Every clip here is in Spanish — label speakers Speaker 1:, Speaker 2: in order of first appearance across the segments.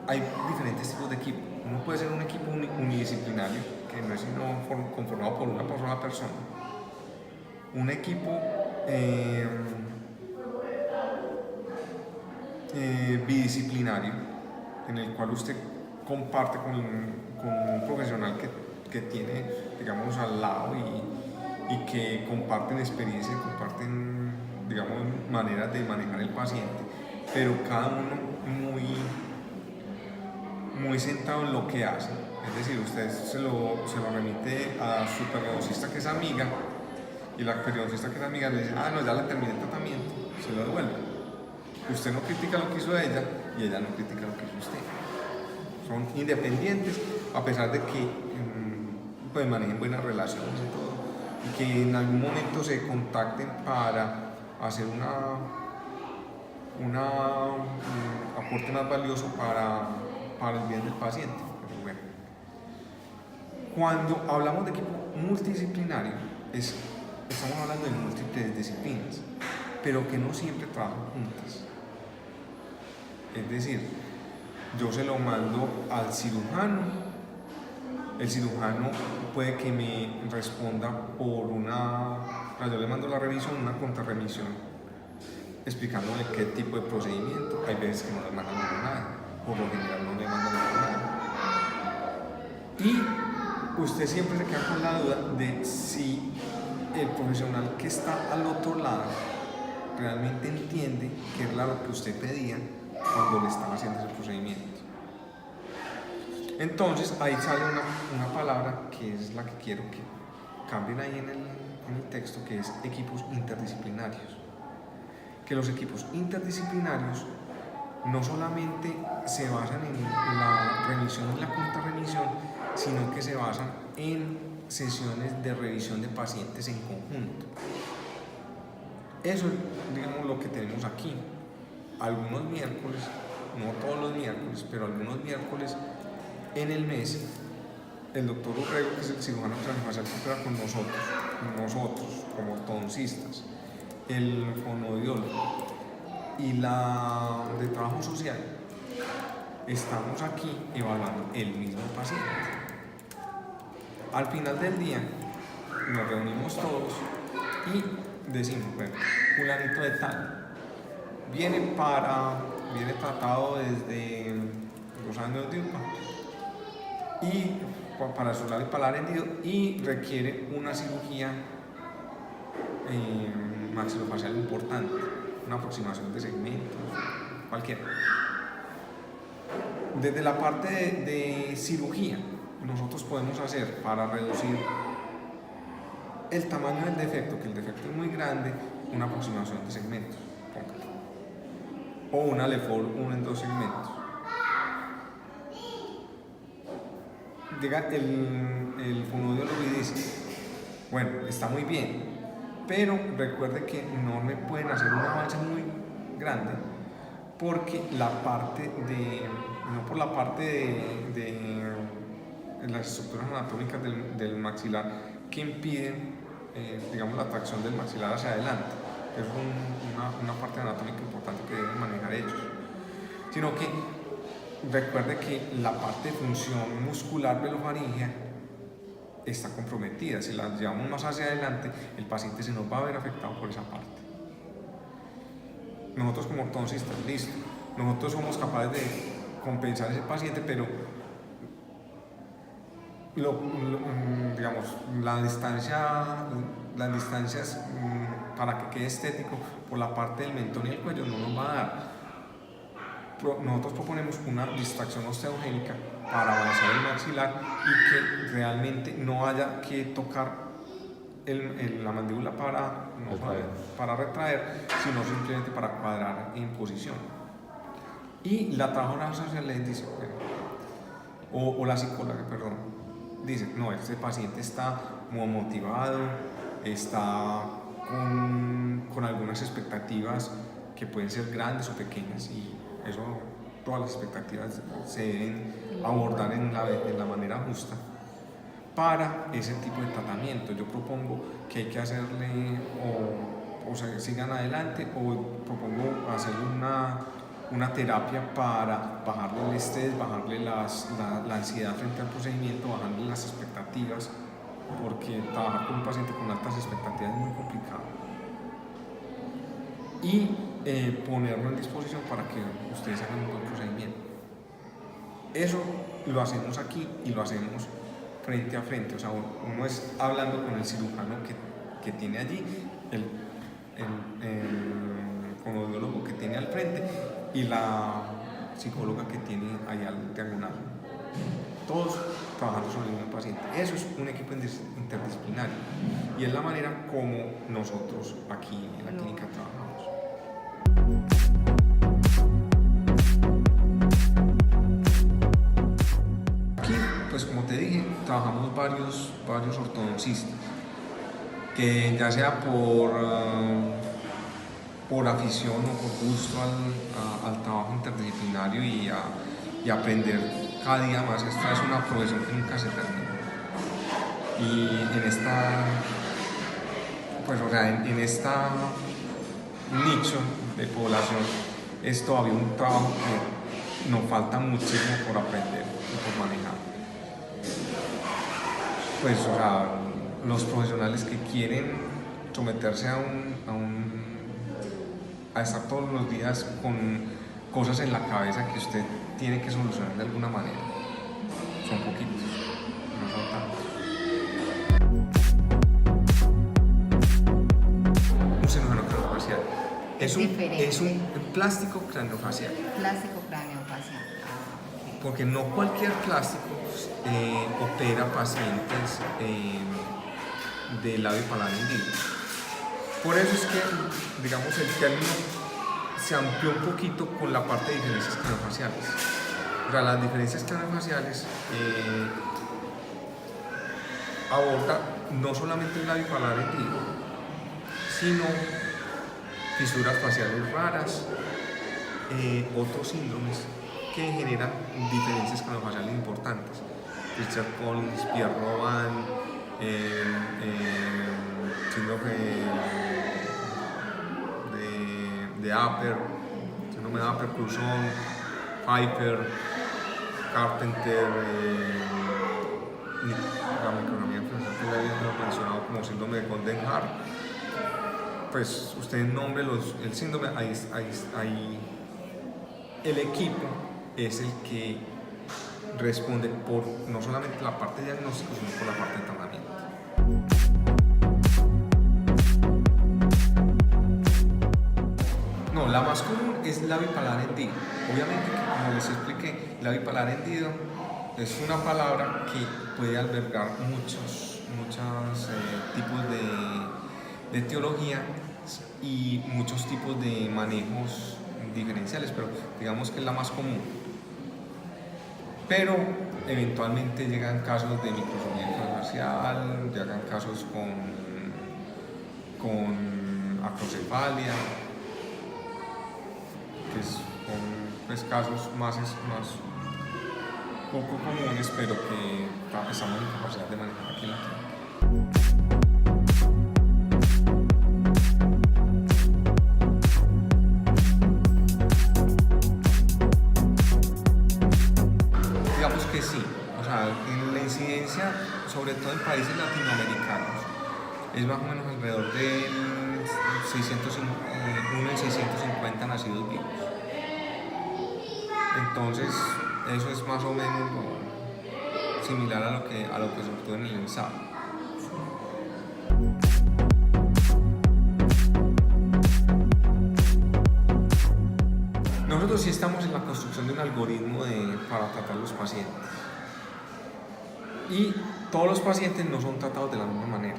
Speaker 1: hay diferentes tipos de equipo. Uno puede ser un equipo unidisciplinario, que no es sino conformado por una sola persona. Un equipo bidisciplinario, en el cual usted comparte con un profesional que tiene, digamos, al lado y que comparten experiencia, comparten, digamos, maneras de manejar el paciente, pero cada uno muy centrado en lo que hace. Es decir, usted se lo remite a su periodoncista que es amiga, y la periodoncista que es amiga le dice, no, ya le terminé el tratamiento, se lo devuelve. Usted no critica lo que hizo ella y ella no critica lo que hizo usted. Son independientes, a pesar de que pues manejen buenas relaciones y todo, y que en algún momento se contacten para hacer un aporte más valioso para el bien del paciente. Pero bueno, cuando hablamos de equipo multidisciplinario, estamos hablando de múltiples disciplinas, pero que no siempre trabajan juntas. Es decir, yo se lo mando al cirujano, el cirujano puede que me responda por yo le mando la revisión, una contrarrevisión, explicándole qué tipo de procedimiento. Hay veces que no le mandan nada, por lo general no le mandan nada. Y usted siempre se queda con la duda de si el profesional que está al otro lado realmente entiende qué es lo que usted pedía cuando le están haciendo ese procedimiento. Entonces ahí sale una palabra que es la que quiero que cambien ahí en el texto, que es equipos interdisciplinarios. Que los equipos interdisciplinarios no solamente se basan en la revisión y la contrarrevisión, sino que se basan en sesiones de revisión de pacientes en conjunto. Eso es, digamos, lo que tenemos aquí. Algunos miércoles, no todos los miércoles, pero algunos miércoles en el mes, el doctor Urrego, que es el cirujano craneofacial que opera con nosotros como ortodoncistas, el fonoaudiólogo y la de trabajo social, estamos aquí evaluando el mismo paciente. Al final del día nos reunimos todos y decimos, bueno, fulanito de tal viene tratado desde los años de UPA y para su labio palar hendido y requiere una cirugía maxilofacial importante, una aproximación de segmentos, cualquiera. Desde la parte de cirugía, nosotros podemos hacer, para reducir el tamaño del defecto, que el defecto es muy grande, una aproximación de segmentos, o una LeFor 1 en 2 segmentos. Llega el fonoaudiólogo y dice, bueno, está muy bien, pero recuerde que no me pueden hacer un avance muy grande porque no por la parte de las estructuras anatómicas del maxilar que impiden, digamos, la tracción del maxilar hacia adelante. Es una parte anatómica importante que deben manejar ellos. Sino que recuerde que la parte de función muscular velofaringea está comprometida. Si la llevamos más hacia adelante, el paciente se nos va a ver afectado por esa parte. Nosotros como ortodoncistas, listo, nosotros somos capaces de compensar ese paciente, pero digamos, las distancias para que quede estético por la parte del mentón y el cuello no nos va a dar. Nosotros proponemos una distracción osteogénica para avanzar el maxilar y que realmente no haya que tocar la mandíbula para retraer, sino simplemente para cuadrar en posición. Y la trabajadora social les dice, o la psicóloga, perdón, dice, no, este paciente está muy motivado, está con algunas expectativas que pueden ser grandes o pequeñas, y eso, todas las expectativas se deben abordar en la manera justa para ese tipo de tratamiento. Yo propongo que hay que hacerle o sigan adelante, o propongo hacerle una terapia para bajarle el estrés, bajarle la ansiedad frente al procedimiento, bajarle las expectativas, porque trabajar con un paciente con altas expectativas es muy complicado. Y ponerlo en disposición para que ustedes hagan un buen procedimiento. Eso lo hacemos aquí y lo hacemos frente a frente, o sea, uno es hablando con el cirujano que tiene allí, el fonoaudiólogo que tiene al frente y la psicóloga que tiene ahí al diagonal. Todos trabajando sobre el mismo paciente. Eso es un equipo interdisciplinario y es la manera como nosotros aquí en la clínica trabajamos. Aquí, pues como te dije, trabajamos varios ortodoncistas que ya sea por afición o por gusto al trabajo interdisciplinario y aprender cada día más. Esta es una profesión que nunca se termina. Y en esta nicho de población es todavía un trabajo que nos falta muchísimo por aprender y por manejar. Pues, los profesionales que quieren someterse a estar todos los días con cosas en la cabeza que usted tiene que solucionar de alguna manera, son poquitos, no son tantos. Un cirujano craneofacial es un plástico craneofacial.
Speaker 2: Plástico craneofacial.
Speaker 1: Porque no cualquier plástico opera pacientes de labio paladar hendido. Por eso es que, digamos, el término se amplió un poquito con la parte de diferencias craneofaciales. O sea, las diferencias craneofaciales aborda no solamente el labio paladar hendido, sino fisuras faciales raras, otros síndromes que generan diferencias craneofaciales importantes. Richard Collins, Pierre Robin, síndrome de Upper, síndrome de Upper-Cruzon, Piper, Carpenter, la micronomía influencial que le habíamos mencionado como síndrome de Goldenhar. Pues usted nombre el síndrome, ahí el equipo es el que responde por no solamente la parte de diagnóstico, sino por la parte de tratamiento. No, la más común es labio paladar hendido. Obviamente, como les expliqué, labio paladar hendido es una palabra que puede albergar muchos tipos de etiología y muchos tipos de manejos diferenciales, pero digamos que es la más común. Pero eventualmente llegan casos de microsomía craneofacial, llegan casos con acrocefalia, que son pues, casos más poco comunes, pero que estamos en capacidad de manejar aquí en la clínica. Digamos que sí, o sea, en la incidencia, sobre todo en países latinoamericanos, es más o menos alrededor de 1 en 650 nacidos vivos. Entonces, eso es más o menos similar a lo que se obtuvo en el ENSAO. Nosotros sí estamos en la construcción de un algoritmo para tratar los pacientes. Y todos los pacientes no son tratados de la misma manera.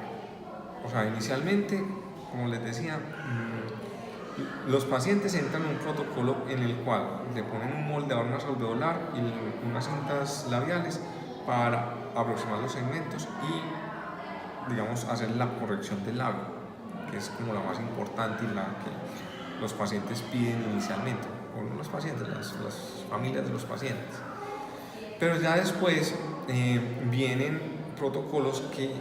Speaker 1: O sea, inicialmente, como les decía, los pacientes entran en un protocolo en el cual le ponen un moldeador nasoalveolar y unas cintas labiales para aproximar los segmentos y, digamos, hacer la corrección del labio, que es como la más importante y la que los pacientes piden inicialmente, o no los pacientes, las familias de los pacientes. Pero ya después vienen protocolos que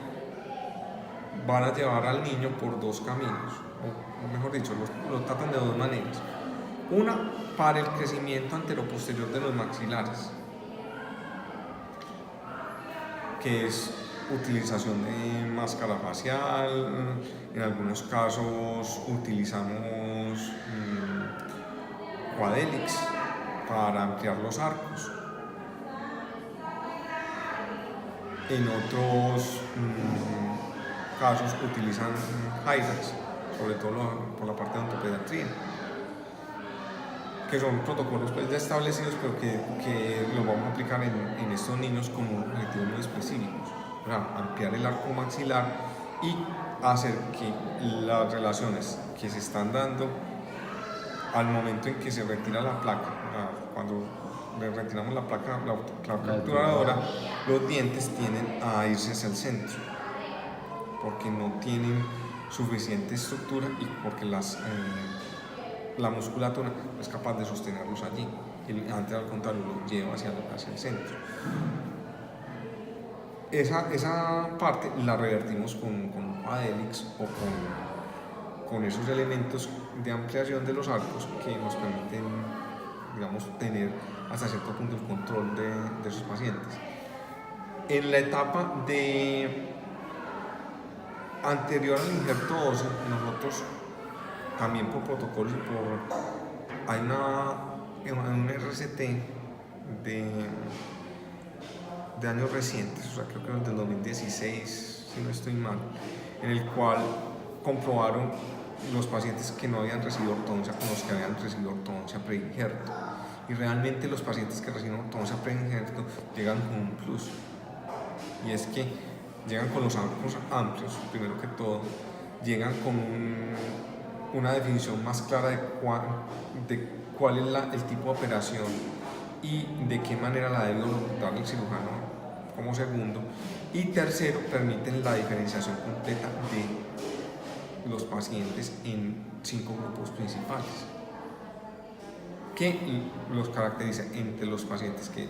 Speaker 1: van a llevar al niño por dos caminos, o mejor dicho, lo tratan de dos maneras. Una, para el crecimiento anteroposterior de los maxilares, que es utilización de máscara facial. En algunos casos utilizamos Quadelix para ampliar los arcos. En otros casos utilizan Hyrax, sobre todo por la parte de ontopediatría, que son protocolos pues, ya establecidos, pero que los vamos a aplicar en estos niños con objetivos muy específicos, para ampliar el arco maxilar y hacer que las relaciones que se están dando al momento en que se retira la placa, cuando le retiramos la placa, la obturadora, los dientes tienden a irse hacia el centro, porque no tienen suficiente estructura y porque la musculatura no es capaz de sostenerlos allí. Y antes, al contrario, los lleva hacia el centro. Esa parte la revertimos con Quadelix o con esos elementos de ampliación de los arcos que nos permiten, digamos, tener hasta cierto punto el control de esos pacientes. En la etapa anterior al injerto óseo, nosotros también por protocolos hay un RCT de años recientes, o sea, creo que del 2016, si no estoy mal, en el cual comprobaron los pacientes que no habían recibido ortodoncia con los que habían recibido ortodoncia preinjerto. Y realmente los pacientes que reciben ortodoncia preinjerto llegan con un plus. Y es que llegan con los arcos amplios, primero que todo, llegan con una definición más clara de cuál es el tipo de operación y de qué manera la debe dar el cirujano como segundo. Y tercero, permiten la diferenciación completa de los pacientes en 5 grupos principales, que los caracteriza entre los pacientes que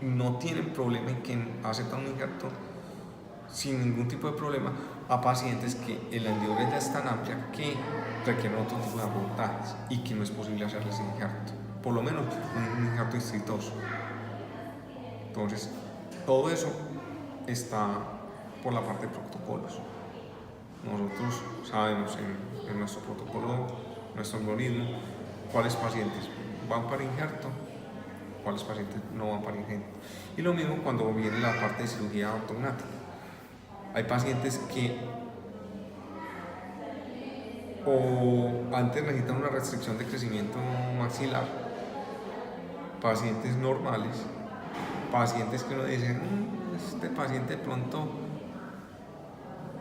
Speaker 1: no tienen problema y que aceptan un injerto sin ningún tipo de problema, a pacientes que la hendidura ya es tan amplia que requieren otro tipo de abordajes y que no es posible hacerles injerto, por lo menos un injerto exitoso. Entonces, todo eso está por la parte de protocolos. Nosotros sabemos en nuestro protocolo, nuestro algoritmo, cuáles pacientes van para injerto, cuáles pacientes no van para injerto. Y lo mismo cuando viene la parte de cirugía ortognática. Hay pacientes que o antes necesitan una restricción de crecimiento maxilar, pacientes normales, pacientes que uno dice, este paciente de pronto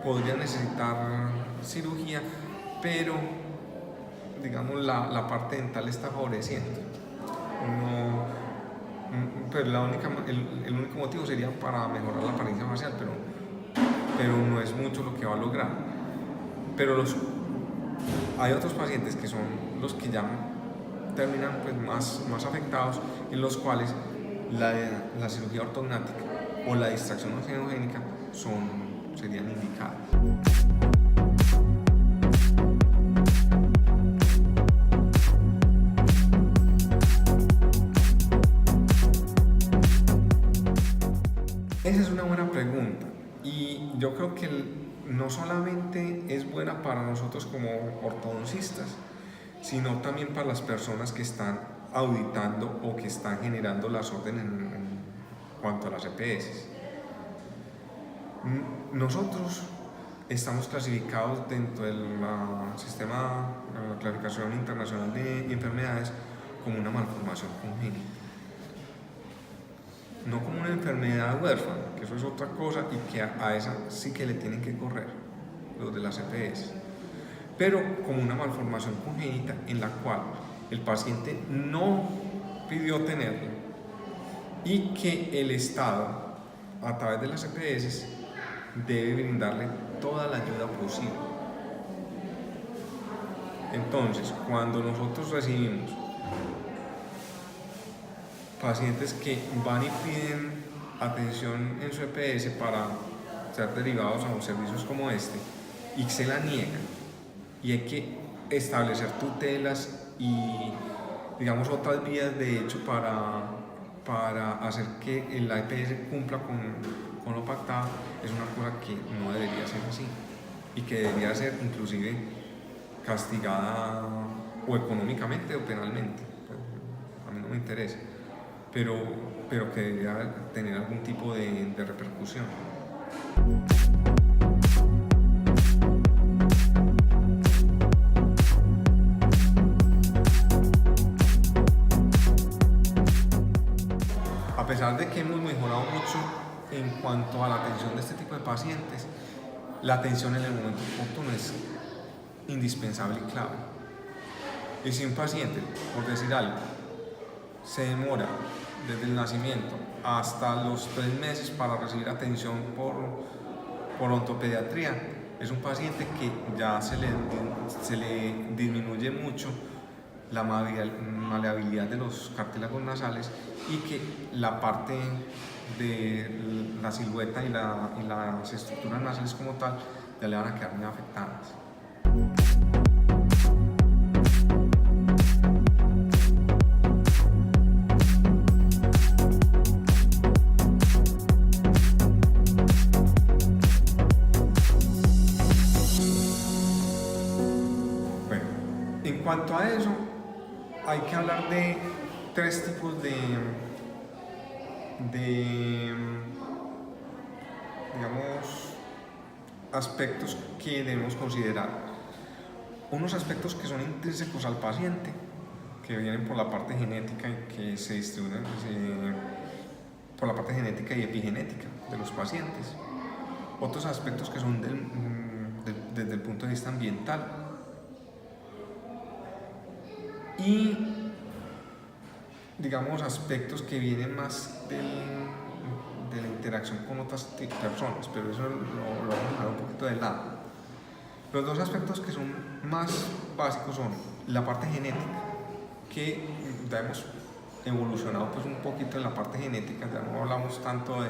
Speaker 1: podría necesitar cirugía, pero digamos la parte dental está favoreciendo. Pero el único motivo sería para mejorar la apariencia facial, pero no es mucho lo que va a lograr. Pero hay otros pacientes que son los que ya terminan pues, más afectados, en los cuales la cirugía ortognática o la distracción genogénica serían indicadas. Esa es una buena pregunta y yo creo que no solamente es buena para nosotros como ortodoncistas, sino también para las personas que están auditando o que están generando las órdenes en cuanto a las EPS. Nosotros estamos clasificados dentro del sistema de clasificación internacional de enfermedades como una malformación congénita, no como una enfermedad huérfana, que eso es otra cosa y que a esa sí que le tienen que correr los de las EPS, pero como una malformación congénita en la cual el paciente no pidió tenerla y que el Estado, a través de las EPS, debe brindarle toda la ayuda posible. Entonces, cuando nosotros recibimos pacientes que van y piden atención en su EPS para ser derivados a servicios como este y se la niegan, y hay que establecer tutelas y, digamos, otras vías de hecho para hacer que la EPS cumpla con lo pactado, es una cosa que no debería ser así y que debería ser inclusive castigada o económicamente o penalmente. Pues, a mí no me interesa, pero que debería tener algún tipo de repercusión. A pesar de que hemos mejorado mucho en cuanto a la atención de este tipo de pacientes, la atención en el momento oportuno es indispensable y clave. Y si un paciente, por decir algo, se demora desde el nacimiento hasta los 3 meses para recibir atención por odontopediatría, es un paciente que ya se le disminuye mucho la maleabilidad de los cartílagos nasales y que la parte de la silueta y las estructuras nasales como tal ya le van a quedar muy afectadas. Bueno, en cuanto a eso, hay que hablar de 3 tipos de digamos, aspectos que debemos considerar. Unos aspectos que son intrínsecos al paciente, que vienen por la parte genética y que se distribuyen por la parte genética y epigenética de los pacientes. Otros aspectos que son desde el punto de vista ambiental. Y, digamos, aspectos que vienen más de la interacción con otras personas, pero eso lo vamos a dejar un poquito de lado. Los 2 aspectos que son más básicos son la parte genética, que ya hemos evolucionado pues un poquito en la parte genética, ya no hablamos tanto de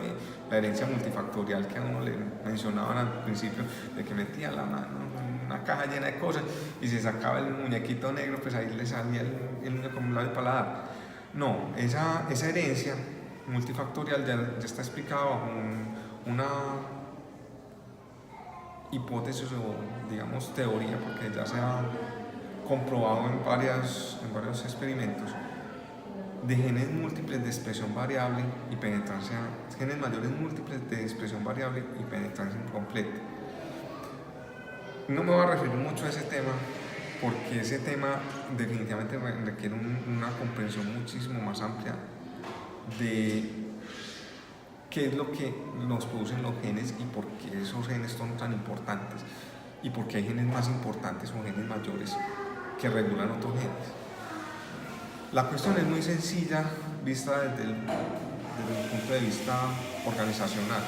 Speaker 1: la herencia multifactorial que a uno le mencionaban al principio, de que metía la mano en una caja llena de cosas y se sacaba el muñequito negro, pues ahí le salía el niño como un labio paladar. No, esa herencia multifactorial ya está explicada bajo una hipótesis o, digamos, teoría, porque ya se ha comprobado en varios experimentos, de genes múltiples de expresión variable y penetrancia, genes mayores múltiples de expresión variable y penetrancia incompleta. No me voy a referir mucho a ese tema, porque ese tema definitivamente requiere una comprensión muchísimo más amplia de qué es lo que nos producen los genes y por qué esos genes son tan importantes y por qué hay genes más importantes o genes mayores que regulan otros genes. La cuestión es muy sencilla vista desde el punto de vista organizacional.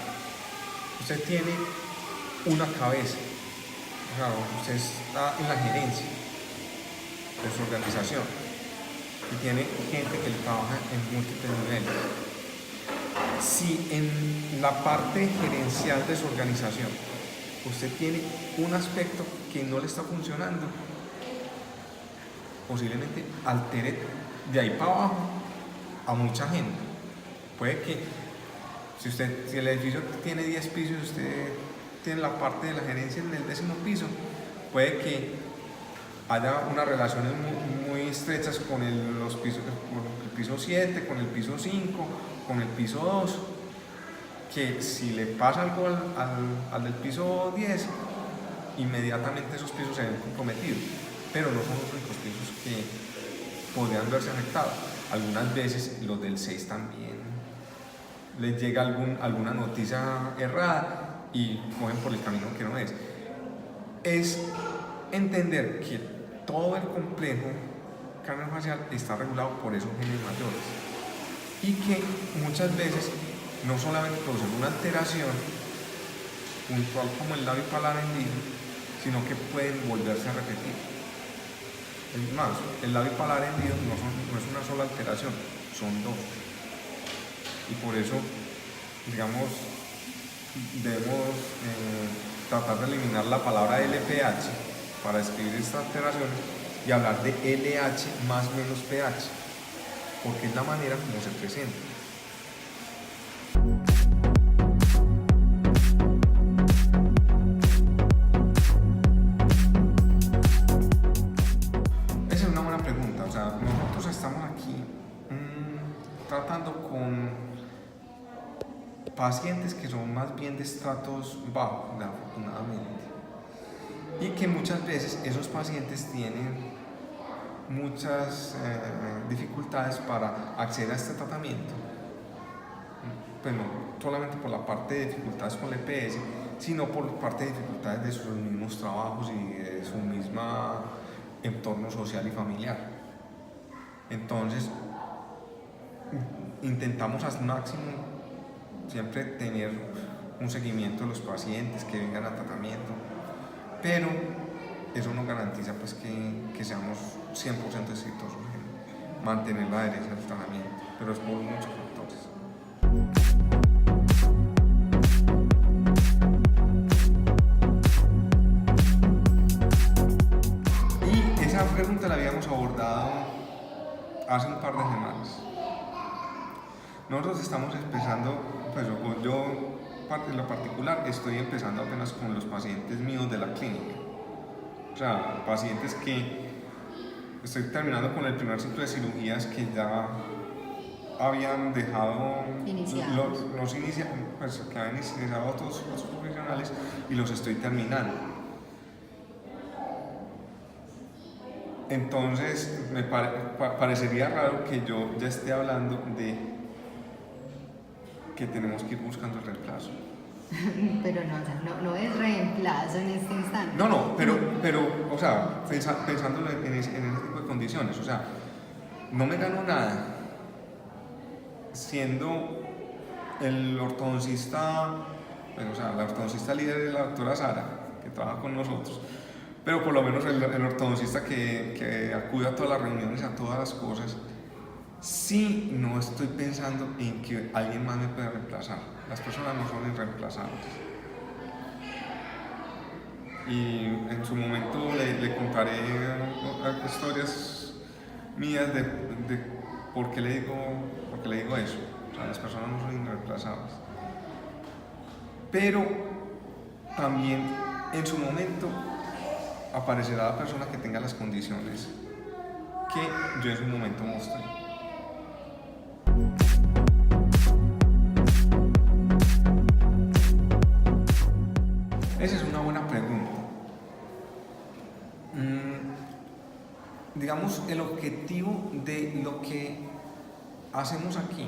Speaker 1: Usted tiene una cabeza, usted está en la gerencia de su organización y tiene gente que trabaja en múltiples niveles. Si en la parte gerencial de su organización usted tiene un aspecto que no le está funcionando, posiblemente altere de ahí para abajo a mucha gente. Puede que si el edificio tiene 10 pisos y usted tiene la parte de la gerencia en el 10º piso, puede que haya unas relaciones muy estrechas con el piso 7, con el piso 5, con el piso 2, que si le pasa algo al del piso 10, inmediatamente esos pisos se ven comprometidos, pero no son los únicos pisos que podrían verse afectados. Algunas veces los del 6 también les llega alguna noticia errada y cogen por el camino que no es. Es entender que todo el complejo craneofacial está regulado por esos genes mayores y que muchas veces no solamente producen una alteración puntual como el labio paladar hendido, sino que pueden volverse a repetir. Es más, el labio paladar hendido no es una sola alteración, son 2. Y por eso, digamos, debemos tratar de eliminar la palabra LPH para describir estas alteraciones y hablar de LH más menos pH, porque es la manera como se presenta. Esa es una buena pregunta. O sea, nosotros estamos aquí tratando con pacientes que son más bien de estratos bajos, afortunadamente, y que muchas veces esos pacientes tienen muchas dificultades para acceder a este tratamiento. Bueno, no solamente por la parte de dificultades con el EPS, sino por parte de dificultades de sus mismos trabajos y de su misma entorno social y familiar. Entonces, intentamos al máximo siempre tener un seguimiento de los pacientes que vengan a tratamiento, pero eso no garantiza pues que seamos 100% exitosos en mantener la adherencia al tratamiento, pero es por muchos factores. Y esa pregunta la habíamos abordado hace un par de semanas. Nosotros estamos empezando, pues yo en lo particular estoy empezando apenas con los pacientes míos de la clínica. O sea, pacientes que estoy terminando con el primer ciclo de cirugías que ya habían dejado pues, que habían iniciado otros profesionales y los estoy terminando. Entonces me parecería raro que yo ya esté hablando de que tenemos que ir buscando el reemplazo.
Speaker 2: Pero no, o sea, no es reemplazo en este instante.
Speaker 1: No, pero o sea, pensándolo en ese tipo de condiciones, o sea, no me gano nada siendo el ortodoncista, o sea, la ortodoncista líder es la doctora Sara, que trabaja con nosotros, pero por lo menos el ortodoncista que acude a todas las reuniones, a todas las cosas, sí no estoy pensando en que alguien más me pueda reemplazar. Las personas no son irreemplazables. Y en su momento le contaré historias mías de por qué le digo eso. O sea, las personas no son irreemplazables. Pero también en su momento aparecerá la persona que tenga las condiciones que yo en su momento mostré. Esa es una buena pregunta. Digamos, el objetivo de lo que hacemos aquí,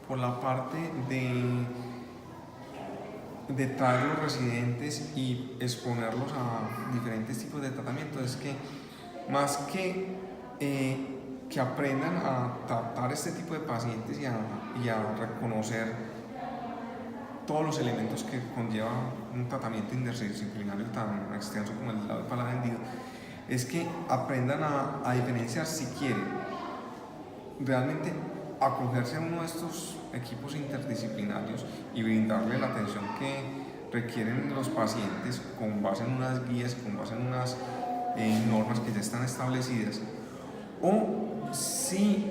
Speaker 1: por la parte de traer los residentes y exponerlos a diferentes tipos de tratamientos, es que más que aprendan a tratar este tipo de pacientes y a reconocer todos los elementos que conlleva un tratamiento interdisciplinario tan extenso como el del paladar hendido, es que aprendan a diferenciar, si quieren realmente acogerse a uno de estos equipos interdisciplinarios y brindarle la atención que requieren los pacientes con base en unas guías, con base en unas normas que ya están establecidas, o si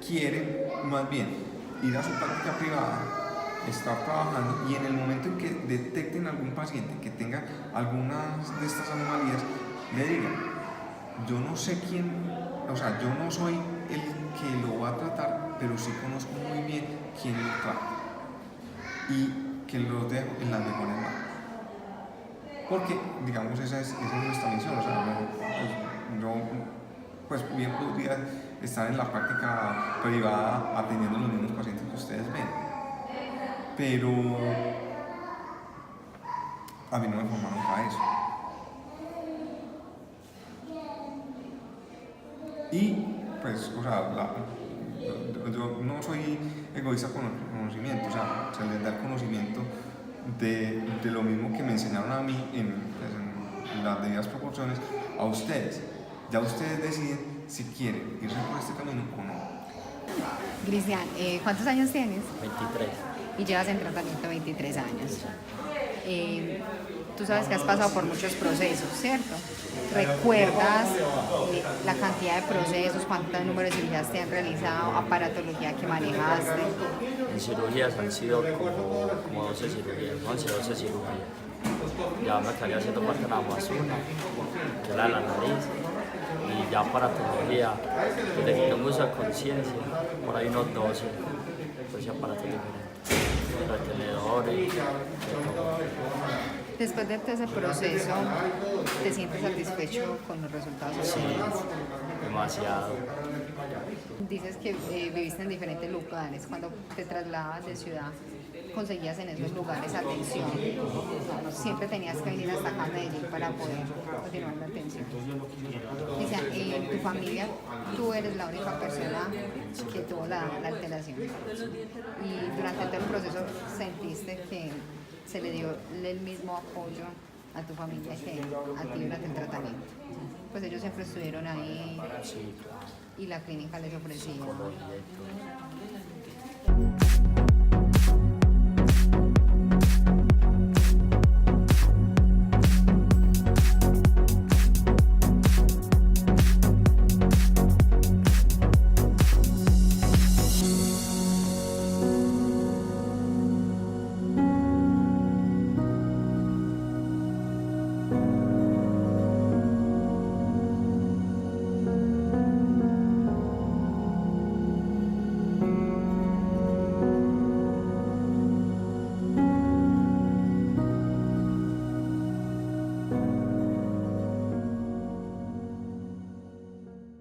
Speaker 1: quieren más bien ir a su práctica privada, estar trabajando, y en el momento en que detecten algún paciente que tenga algunas de estas anomalías, le digan: yo no sé quién, o sea, yo no soy el que lo va a tratar, pero sí conozco muy bien quién lo trata y que los dejo en las mejores manos. Porque, digamos, esa es nuestra misión. O sea, pues bien podría estar en la práctica privada atendiendo los mismos pacientes que ustedes ven, pero a mí no me formaron para eso. Y pues, o sea, yo no soy egoísta con el conocimiento, o sea, se les da el conocimiento de lo mismo que me enseñaron a mí en las debidas proporciones a ustedes. Ya ustedes deciden si quieren irse por este camino o no.
Speaker 2: Cristian, ¿cuántos años tienes?
Speaker 3: 23.
Speaker 2: Y llevas en tratamiento 23 años. Tú sabes que has pasado por muchos procesos, ¿cierto? ¿Recuerdas la cantidad de procesos, cuántos números de cirugías te han realizado, aparatología que manejaste?
Speaker 3: En cirugías han sido como 12 cirugías, 11, 12 cirugías. Ya me quedaría haciendo falta nada más una, que era la nariz. Y ya aparatología, desde que tengo uso de conciencia, por ahí unos 12, pues ya aparatos diferentes, retenedores, de todo.
Speaker 2: Después de todo ese proceso, ¿te sientes satisfecho con los resultados
Speaker 3: Sí,
Speaker 2: obtenidos?
Speaker 3: demasiado.
Speaker 2: Dices que viviste en diferentes lugares. Cuando te trasladabas de ciudad, ¿conseguías en esos lugares atención? No, siempre tenías que venir hasta acá a Medellín para poder continuar la atención. O sea, en tu familia, tú eres la única persona que tuvo la alteración. Y durante todo el proceso, ¿sentiste que se le dio el mismo apoyo a tu familia que a ti durante el tratamiento? Pues ellos siempre estuvieron ahí
Speaker 3: Sí, claro,
Speaker 2: y la clínica les ofrecía.
Speaker 3: psicología y todo.